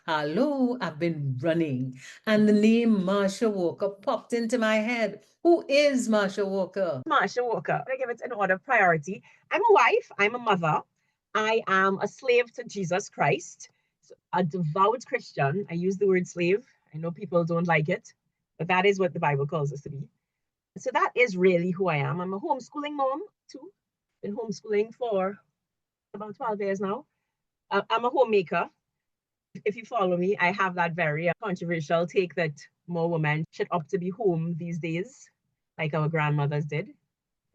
Hello, I've been running, and the name Marsha Walker popped into my head. Who is Marsha Walker? Marsha Walker. I give it an order of priority. I'm a wife, I'm a mother, I am a slave to Jesus Christ, a devout Christian. I use the word slave. I know people don't like it, but that is what the Bible calls us to be. So that is really who I am. I'm a homeschooling mom too. Been homeschooling for about 12 years now. I'm a homemaker. If you follow me, I have that very controversial take that more women should opt to be home these days, like our grandmothers did.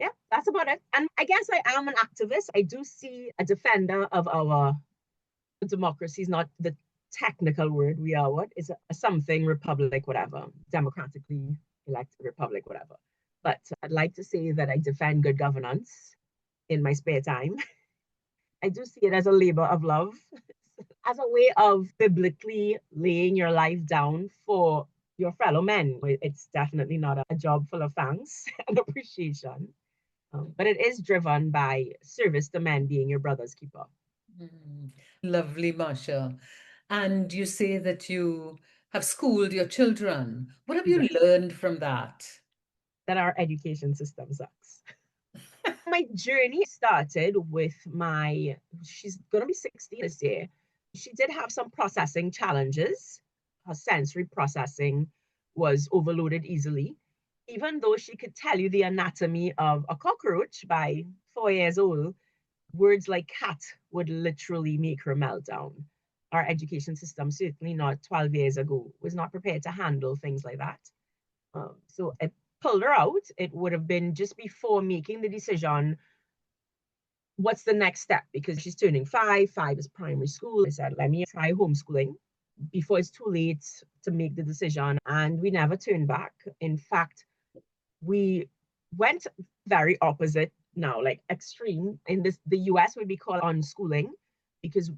Yeah, that's about it. And I guess I am an activist. I do see a defender of our democracy is not the technical word. We are what is a something republic, whatever, democratically elected republic, whatever. But I'd like to say that I defend good governance in my spare time. I do see it as a labor of love, as a way of biblically laying your life down for your fellow men. It's definitely not a job full of thanks and appreciation, but it is driven by service to men being your brother's keeper. Hmm, lovely, Marsha. And you say that you have schooled your children. What have you Yes, learned from that? that our education system sucks. My journey started with she's going to be 16 this year. She did have some processing challenges. Her sensory processing was overloaded easily. Even though she could tell you the anatomy of a cockroach by 4 years old, words like cat would literally make her melt down. Our education system, certainly not 12 years ago, was not prepared to handle things like that. So I pulled her out. It would have been just before making the decision, what's the next step? Because she's turning 5, 5 is primary school. I said, let me try homeschooling before it's too late to make the decision. And we never turned back. In fact, we went very opposite now, like extreme. In the US would be called unschooling, because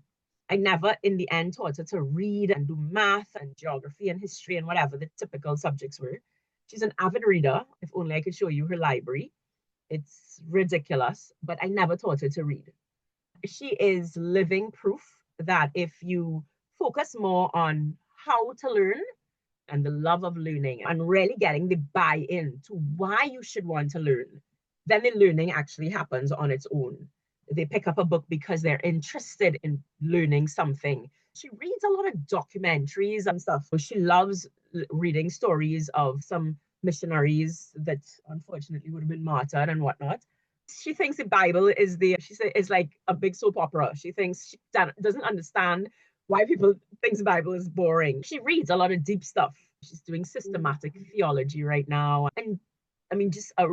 I never in the end taught her to read and do math and geography and history and whatever the typical subjects were. She's an avid reader. If only I could show you her library. It's ridiculous, but I never taught her to read. She is living proof that if you focus more on how to learn and the love of learning and really getting the buy in to why you should want to learn, then the learning actually happens on its own. They pick up a book because they're interested in learning something. She reads a lot of documentaries and stuff. She loves reading stories of some missionaries that unfortunately would have been martyred and whatnot. She thinks the Bible is like a big soap opera. She thinks she doesn't understand why people think the Bible is boring. She reads a lot of deep stuff. She's doing systematic theology right now. And I mean, just a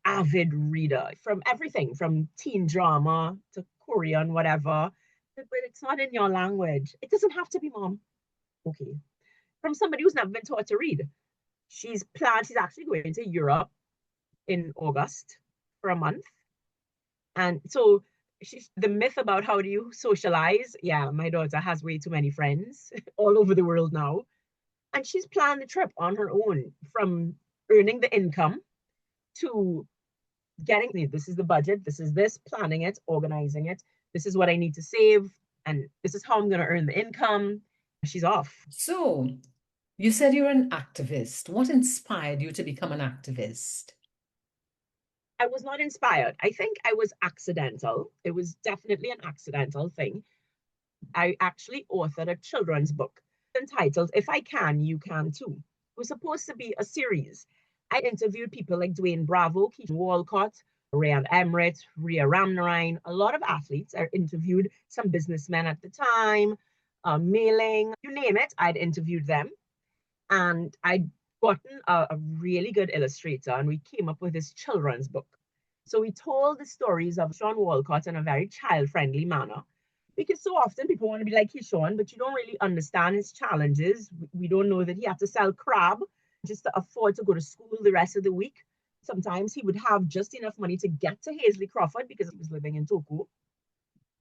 avid reader from everything from teen drama to Korean, whatever. But it's not in your language. It doesn't have to be, mom. Okay. From somebody who's never been taught to read. She's actually going to Europe in August for a month. And so she's the myth about how do you socialize. Yeah, my daughter has way too many friends all over the world now. And she's planned the trip on her own, from earning the income to getting this is the budget, this is this, planning it, organizing it. This is what I need to save, and this is how I'm going to earn the income. She's off. So, you said you're an activist. What inspired you to become an activist? I was not inspired. I think I was accidental. It was definitely an accidental thing. I actually authored a children's book entitled If I Can, You Can Too. It was supposed to be a series. I interviewed people like Dwayne Bravo, Keith Walcott, Rayan Emmerich, Rhea Ramnarine, a lot of athletes. I interviewed some businessmen at the time, mailing, you name it, I'd interviewed them. And I'd gotten a really good illustrator, and we came up with this children's book. So we told the stories of Sean Walcott in a very child-friendly manner, because so often people want to be like Sean, but you don't really understand his challenges. We don't know that he had to sell crab just to afford to go to school the rest of the week. Sometimes he would have just enough money to get to Hazley Crawford because he was living in Toko.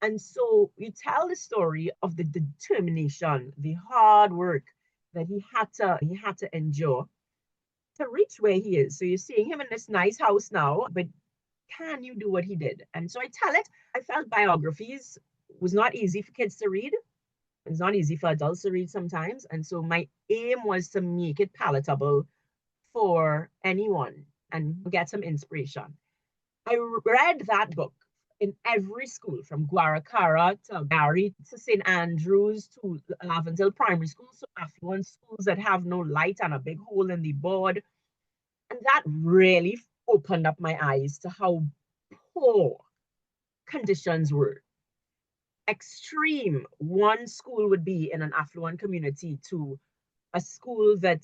And so you tell the story of the determination, the hard work that he had to endure to reach where he is. So you're seeing him in this nice house now, but can you do what he did? And so I tell it. I felt biographies was not easy for kids to read. It's not easy for adults to read sometimes. And so my aim was to make it palatable for anyone and get some inspiration. I read that book in every school, from Guaracara to Gary to St. Andrews to Lavendale Primary School, so affluent schools that have no light and a big hole in the board. And that really opened up my eyes to how poor conditions were. Extreme one school would be in an affluent community to a school that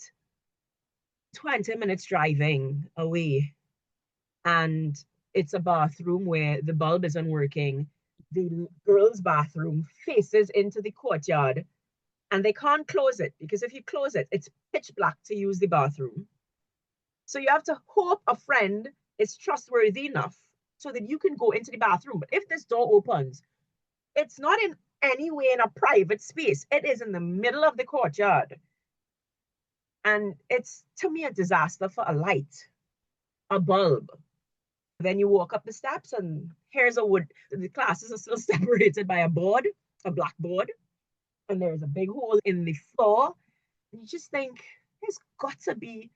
20 minutes driving away, and it's a bathroom where the bulb isn't working. The girls' bathroom faces into the courtyard, and they can't close it because if you close it, it's pitch black to use the bathroom. So you have to hope a friend is trustworthy enough so that you can go into the bathroom. But if this door opens, it's not in any way in a private space. It is in the middle of the courtyard. And it's, to me, a disaster for a light, a bulb. Then you walk up the steps and here's a wood. The classes are still separated by a board, a blackboard, and there's a big hole in the floor. And you just think, there's got to be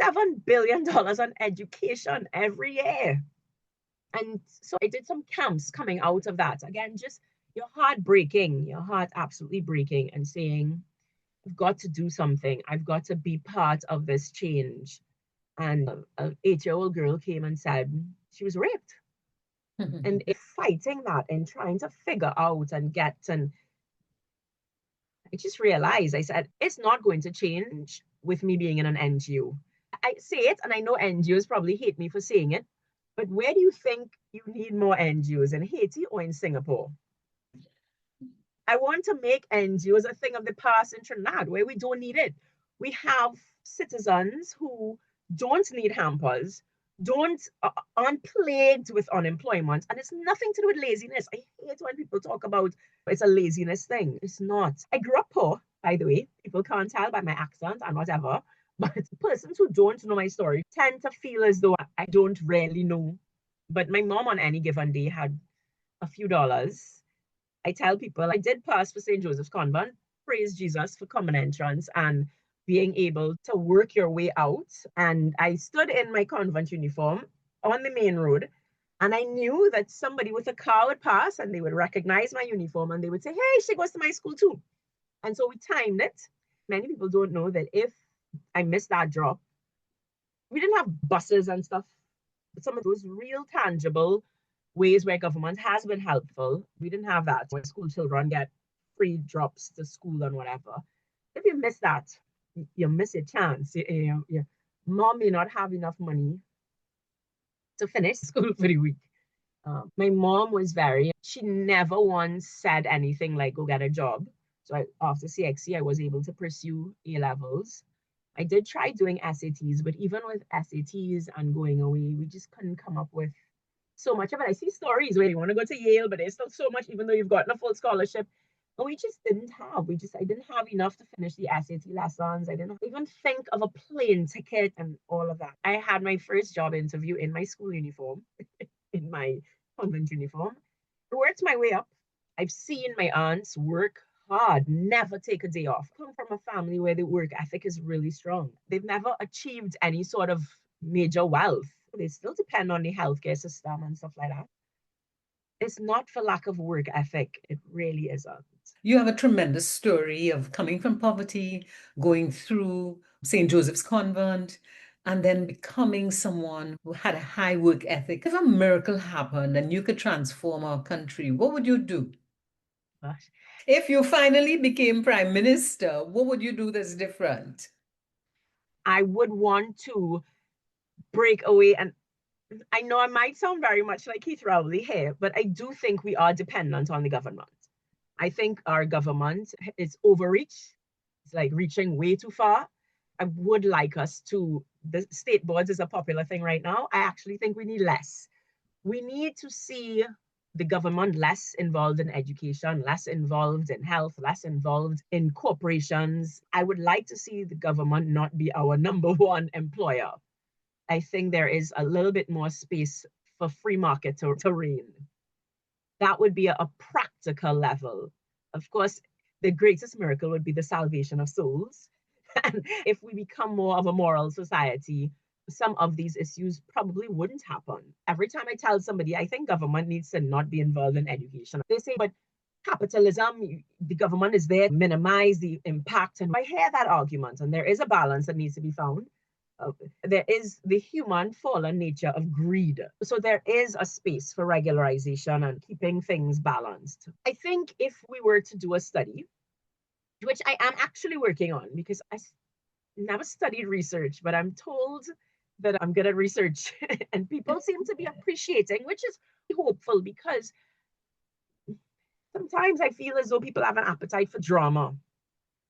$7 billion on education every year. And so I did some camps coming out of that. Again, just your heart breaking, your heart absolutely breaking, and saying, I've got to do something. I've got to be part of this change. And an 8-year-old girl came and said she was raped. And fighting that and trying to figure out and get, and I just realized, I said, it's not going to change with me being in an NGO. I say it, and I know NGOs probably hate me for saying it, but where do you think you need more NGOs, in Haiti or in Singapore? I want to make NGOs a thing of the past in Trinidad, where we don't need it. We have citizens who don't need hampers, aren't plagued with unemployment, and it's nothing to do with laziness. I hate when people talk about it's a laziness thing. It's not. I grew up poor, by the way. People can't tell by my accent and whatever. But persons who don't know my story tend to feel as though I don't really know. But my mom on any given day had a few dollars. I tell people I did pass for St. Joseph's Convent. Praise Jesus for common entrance and being able to work your way out. And I stood in my convent uniform on the main road, and I knew that somebody with a car would pass and they would recognize my uniform and they would say, hey, she goes to my school too. And so we timed it. Many people don't know that if I missed that drop, we didn't have buses and stuff, but some of those real tangible ways where government has been helpful, we didn't have that. When school children get free drops to school and whatever. If you miss that, you miss a chance. Your mom may not have enough money to finish school for the week. My mom was she never once said anything like, go get a job. So after CXC, I was able to pursue A levels. I did try doing SATs, but even with SATs and going away, we just couldn't come up with so much of it. I see stories where you want to go to Yale, but there's still so much, even though you've gotten a full scholarship. And we just didn't have. I didn't have enough to finish the SAT lessons. I didn't even think of a plane ticket and all of that. I had my first job interview in my school uniform, in my convent uniform. I worked my way up. I've seen my aunts work hard, never take a day off. I come from a family where the work ethic is really strong. They've never achieved any sort of major wealth. They still depend on the healthcare system and stuff like that. It's not for lack of work ethic. It really isn't. You have a tremendous story of coming from poverty, going through St. Joseph's Convent, and then becoming someone who had a high work ethic. If a miracle happened and you could transform our country, what would you do? Gosh. If you finally became prime minister, what would you do that's different? I would want to break away, and I know I might sound very much like Keith Rowley here, but I do think we are dependent on the government. I think our government is overreach. It's like reaching way too far. I would like us to, the state boards is a popular thing right now. I actually think we need less. We need to see the government less involved in education, less involved in health, less involved in corporations. I would like to see the government not be our number one employer. I think there is a little bit more space for free market to reign. That would be a practical level. Of course, the greatest miracle would be the salvation of souls. And if we become more of a moral society, some of these issues probably wouldn't happen. Every time I tell somebody, I think government needs to not be involved in education, they say, but capitalism, the government is there to minimize the impact. And I hear that argument, and there is a balance that needs to be found. There is the human fallen nature of greed. So there is a space for regularization and keeping things balanced. I think if we were to do a study, which I am actually working on because I never studied research, but I'm told that I'm good at research and people seem to be appreciating, which is hopeful because sometimes I feel as though people have an appetite for drama.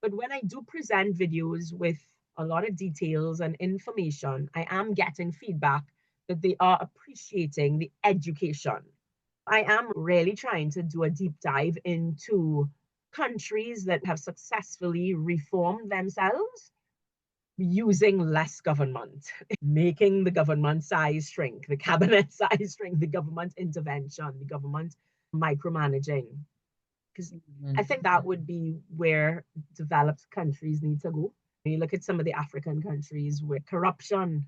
But when I do present videos with a lot of details and information, I am getting feedback that they are appreciating the education. I am really trying to do a deep dive into countries that have successfully reformed themselves using less government, making the government size shrink, the cabinet size shrink, the government intervention, the government micromanaging. Because I think that would be where developed countries need to go. You look at some of the African countries where corruption.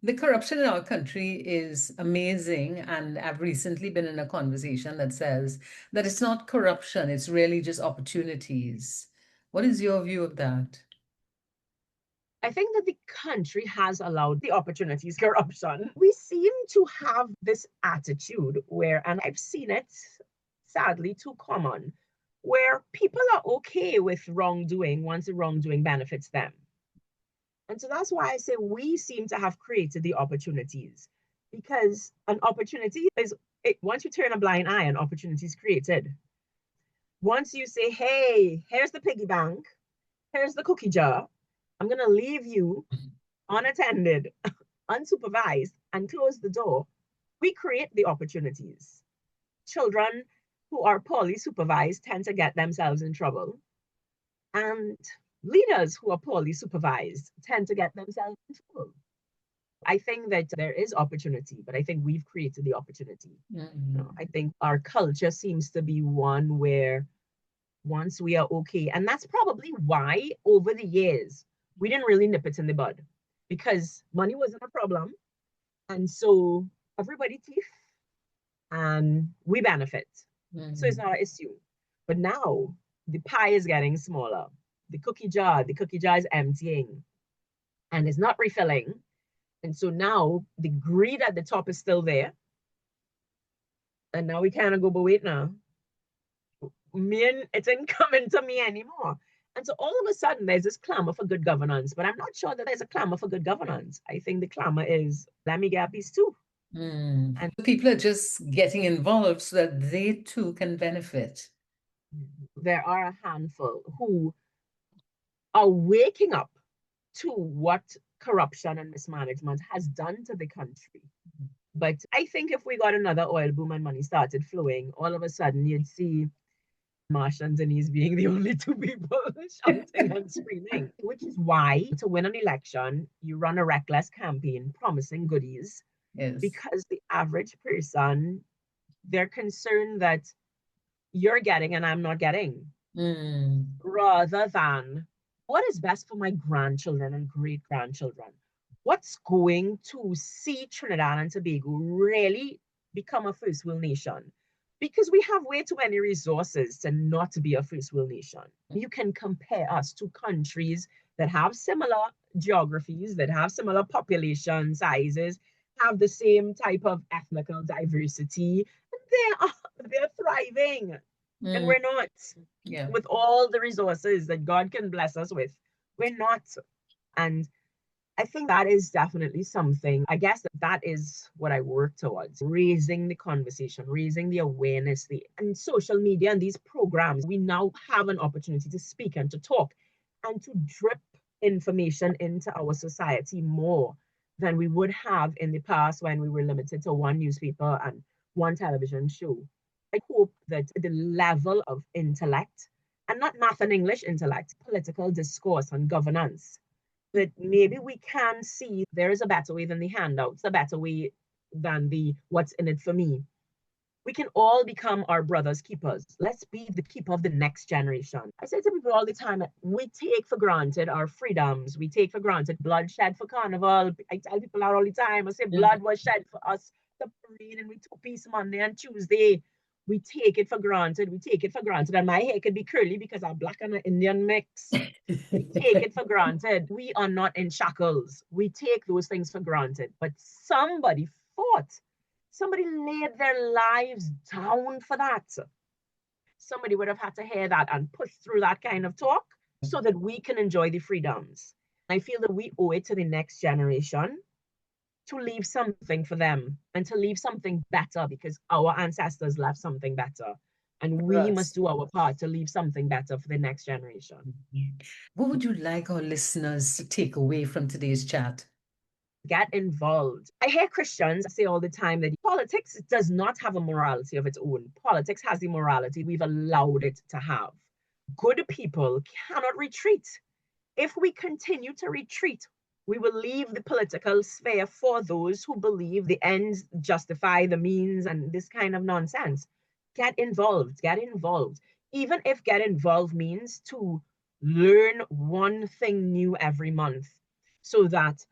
The corruption in our country is amazing. And I've recently been in a conversation that says that it's not corruption, it's really just opportunities. What is your view of that? I think that the country has allowed the opportunities corruption. We seem to have this attitude where, and I've seen it sadly too common, where people are okay with wrongdoing once the wrongdoing benefits them. And so that's why I say we seem to have created the opportunities because an opportunity is once you turn a blind eye, an opportunity is created. Once you say, hey, here's the piggy bank, here's the cookie jar, I'm going to leave you unattended, unsupervised, and close the door, we create the opportunities. Children who are poorly supervised tend to get themselves in trouble. And leaders who are poorly supervised tend to get themselves in trouble. I think that there is opportunity, but I think we've created the opportunity. I think our culture seems to be one where once we are okay, and that's probably why over the years, we didn't really nip it in the bud because money wasn't a problem. And so everybody teeth and we benefit. So it's not an issue. But now the pie is getting smaller. The cookie jar is emptying and it's not refilling. And so now the greed at the top is still there. And now we kind of go, but wait now. It ain't coming to me anymore. And so all of a sudden there's this clamor for good governance, but I'm not sure that there's a clamor for good governance. I think the clamor is, let me get a piece too. And people are just getting involved so that they too can benefit. There are a handful who are waking up to what corruption and mismanagement has done to the country. But I think if we got another oil boom and money started flowing, all of a sudden you'd see Marsha and Denise being the only two people shouting and screaming, which is why to win an election, you run a reckless campaign promising goodies. Yes. Because the average person, they're concerned that you're getting and I'm not getting, rather than what is best for my grandchildren and great grandchildren. What's going to see Trinidad and Tobago really become a first world nation? Because we have way too many resources to not be a first world nation. You can compare us to countries that have similar geographies, that have similar population sizes, have the same type of ethnical diversity. They're thriving. And we're not. Yeah. With all the resources that God can bless us with, we're not. And I think that is definitely something, I guess that is what I work towards, raising the conversation, raising the awareness, and social media and these programs, we now have an opportunity to speak and to talk and to drip information into our society more than we would have in the past when we were limited to one newspaper and one television show. I hope that the level of intellect, and not math and English intellect, political discourse and governance, that maybe we can see there is a better way than the handouts, a better way than the what's in it for me. We can all become our brother's keepers. Let's be the keeper of the next generation. I say to people all the time, we take for granted our freedoms. We take for granted blood shed for carnival. I tell people that all the time. I say blood was shed for us, the parade, and we took peace Monday and Tuesday. We take it for granted. We take it for granted. And my hair could be curly because I'm black and an Indian mix. We take it for granted. We are not in shackles. We take those things for granted. But somebody fought. Somebody laid their lives down for that. Somebody would have had to hear that and push through that kind of talk so that we can enjoy the freedoms. I feel that we owe it to the next generation to leave something for them and to leave something better because our ancestors left something better. And we must do our part to leave something better for the next generation. What would you like our listeners to take away from today's chat? Get involved. I hear Christians say all the time that politics does not have a morality of its own. Politics has the morality we've allowed it to have. Good people cannot retreat. If we continue to retreat, we will leave the political sphere for those who believe the ends justify the means and this kind of nonsense. Get involved, get involved. Even if get involved means to learn one thing new every month so that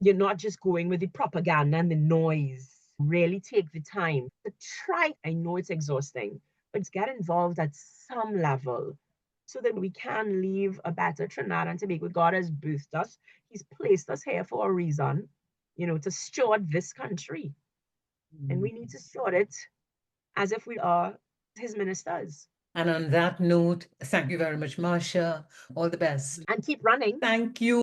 you're not just going with the propaganda and the noise. Really take the time to try. I know it's exhausting, but get involved at some level so that we can leave a better Trinidad and Tobago. God has birthed us. He's placed us here for a reason, to steward this country. And we need to steward it as if we are his ministers. And on that note, thank you very much, Marsha. All the best. And keep running. Thank you.